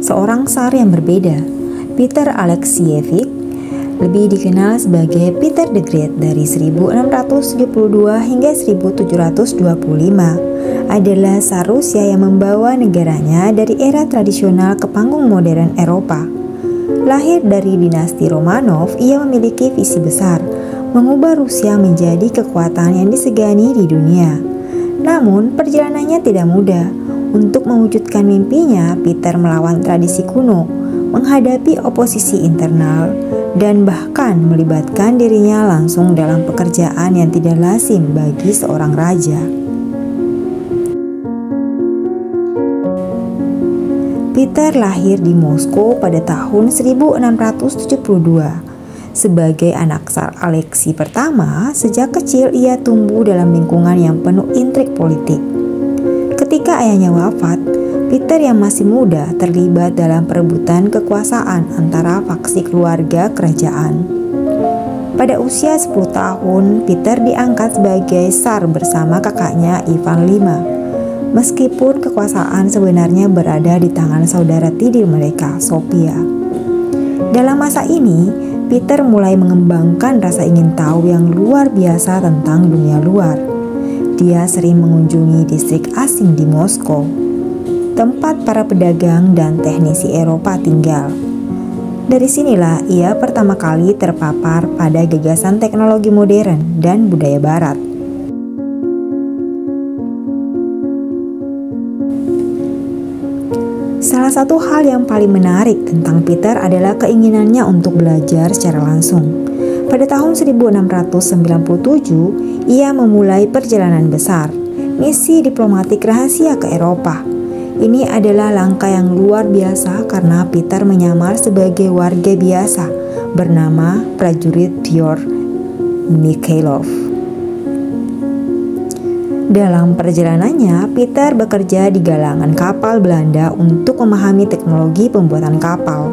seorang tsar yang berbeda. Peter Alexievich, lebih dikenal sebagai Peter the Great dari 1672 hingga 1725, adalah tsar Rusia yang membawa negaranya dari era tradisional ke panggung modern Eropa. Lahir dari dinasti Romanov, ia memiliki visi besar, mengubah Rusia menjadi kekuatan yang disegani di dunia. Namun, perjalanannya tidak mudah. Untuk mewujudkan mimpinya, Peter melawan tradisi kuno, menghadapi oposisi internal, dan bahkan melibatkan dirinya langsung dalam pekerjaan yang tidak lazim bagi seorang raja. Peter lahir di Moskow pada tahun 1672. Sebagai anak Tsar Alexei pertama, sejak kecil ia tumbuh dalam lingkungan yang penuh intrik politik. Ketika ayahnya wafat, Peter yang masih muda terlibat dalam perebutan kekuasaan antara faksi keluarga kerajaan. Pada usia 10 tahun, Peter diangkat sebagai tsar bersama kakaknya Ivan V. Meskipun kekuasaan sebenarnya berada di tangan saudara tiri mereka, Sofia. Dalam masa ini, Peter mulai mengembangkan rasa ingin tahu yang luar biasa tentang dunia luar. Dia sering mengunjungi distrik asing di Moskow, tempat para pedagang dan teknisi Eropa tinggal. Dari sinilah ia pertama kali terpapar pada gagasan teknologi modern dan budaya barat. Salah satu hal yang paling menarik tentang Peter adalah keinginannya untuk belajar secara langsung. Pada tahun 1697, ia memulai perjalanan besar, misi diplomatik rahasia ke Eropa. Ini adalah langkah yang luar biasa karena Peter menyamar sebagai warga biasa bernama prajurit Fyodor Mikhailov. Dalam perjalanannya, Peter bekerja di galangan kapal Belanda untuk memahami teknologi pembuatan kapal.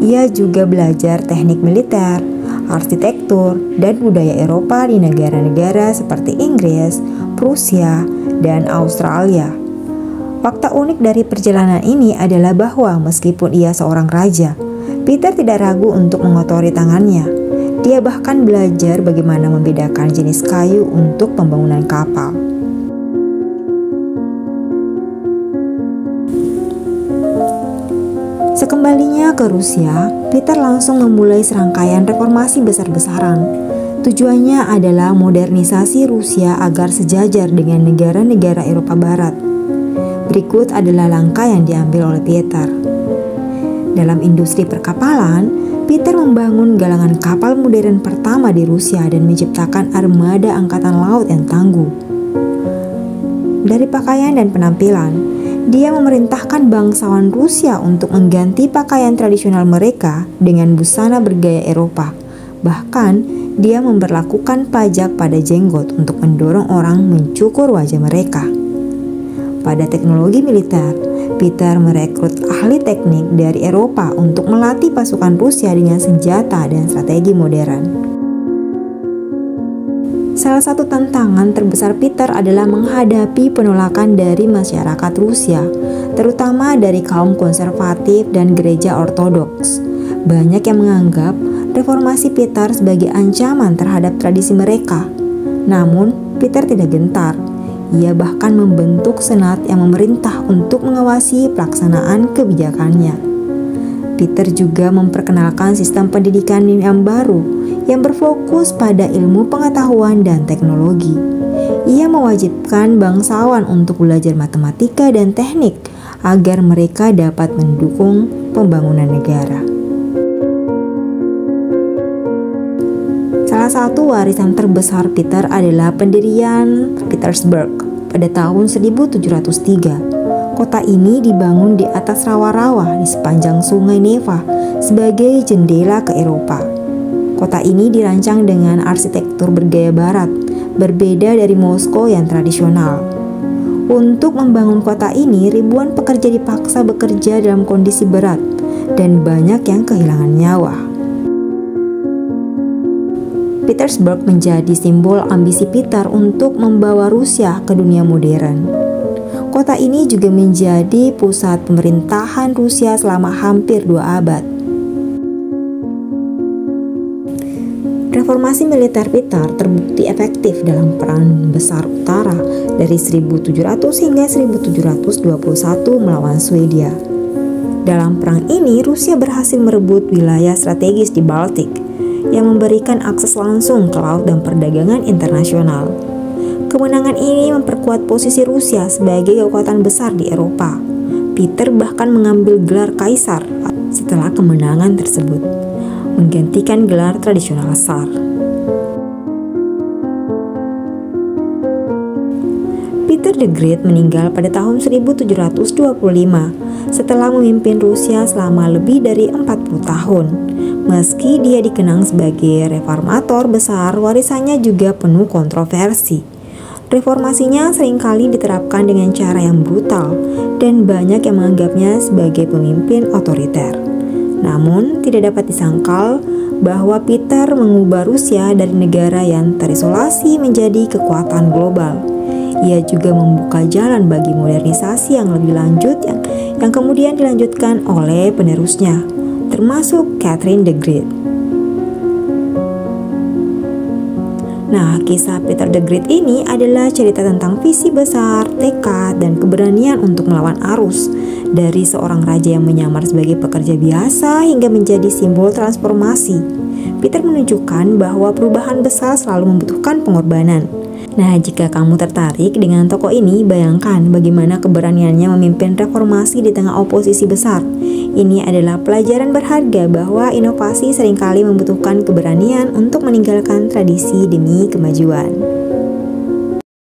Ia juga belajar teknik militer, arsitektur, dan budaya Eropa di negara-negara seperti Inggris, Prusia, dan Australia. Fakta unik dari perjalanan ini adalah bahwa meskipun ia seorang raja, Peter tidak ragu untuk mengotori tangannya. Dia bahkan belajar bagaimana membedakan jenis kayu untuk pembangunan kapal. Sekembalinya ke Rusia, Peter langsung memulai serangkaian reformasi besar-besaran. Tujuannya adalah modernisasi Rusia agar sejajar dengan negara-negara Eropa Barat. Berikut adalah langkah yang diambil oleh Peter. Dalam industri perkapalan, Peter membangun galangan kapal modern pertama di Rusia dan menciptakan armada angkatan laut yang tangguh. Dari pakaian dan penampilan, dia memerintahkan bangsawan Rusia untuk mengganti pakaian tradisional mereka dengan busana bergaya Eropa. Bahkan, dia memberlakukan pajak pada jenggot untuk mendorong orang mencukur wajah mereka. Pada teknologi militer, Peter merekrut ahli teknik dari Eropa untuk melatih pasukan Rusia dengan senjata dan strategi modern. Salah satu tantangan terbesar Peter adalah menghadapi penolakan dari masyarakat Rusia, terutama dari kaum konservatif dan gereja ortodoks. Banyak yang menganggap reformasi Peter sebagai ancaman terhadap tradisi mereka. Namun, Peter tidak gentar. Ia bahkan membentuk senat yang memerintah untuk mengawasi pelaksanaan kebijakannya. Peter juga memperkenalkan sistem pendidikan yang baru yang berfokus pada ilmu pengetahuan dan teknologi. Ia mewajibkan bangsawan untuk belajar matematika dan teknik agar mereka dapat mendukung pembangunan negara. Salah satu warisan terbesar Peter adalah pendirian Petersburg pada tahun 1703. Kota ini dibangun di atas rawa-rawa di sepanjang sungai Neva sebagai jendela ke Eropa. Kota ini dirancang dengan arsitektur bergaya barat, berbeda dari Moskow yang tradisional. Untuk membangun kota ini, ribuan pekerja dipaksa bekerja dalam kondisi berat dan banyak yang kehilangan nyawa. Petersburg menjadi simbol ambisi Peter untuk membawa Rusia ke dunia modern. Kota ini juga menjadi pusat pemerintahan Rusia selama hampir 2 abad. Reformasi militer Peter terbukti efektif dalam Perang Besar Utara dari 1700 hingga 1721 melawan Swedia. Dalam perang ini, Rusia berhasil merebut wilayah strategis di Baltik yang memberikan akses langsung ke laut dan perdagangan internasional. Kemenangan ini memperkuat posisi Rusia sebagai kekuatan besar di Eropa. Peter bahkan mengambil gelar kaisar setelah kemenangan tersebut, menggantikan gelar tradisional Tsar. Peter the Great meninggal pada tahun 1725 setelah memimpin Rusia selama lebih dari 40 tahun. Meski dia dikenang sebagai reformator besar, warisannya juga penuh kontroversi. Reformasinya seringkali diterapkan dengan cara yang brutal dan banyak yang menganggapnya sebagai pemimpin otoriter. Namun, tidak dapat disangkal bahwa Peter mengubah Rusia dari negara yang terisolasi menjadi kekuatan global. Ia juga membuka jalan bagi modernisasi yang lebih lanjut yang kemudian dilanjutkan oleh penerusnya, termasuk Catherine the Great. Nah, kisah Peter the Great ini adalah cerita tentang visi besar, tekad, dan keberanian untuk melawan arus. Dari seorang raja yang menyamar sebagai pekerja biasa hingga menjadi simbol transformasi. Peter menunjukkan bahwa perubahan besar selalu membutuhkan pengorbanan. Nah, jika kamu tertarik dengan tokoh ini, bayangkan bagaimana keberaniannya memimpin reformasi di tengah oposisi besar. Ini adalah pelajaran berharga bahwa inovasi seringkali membutuhkan keberanian untuk meninggalkan tradisi demi kemajuan.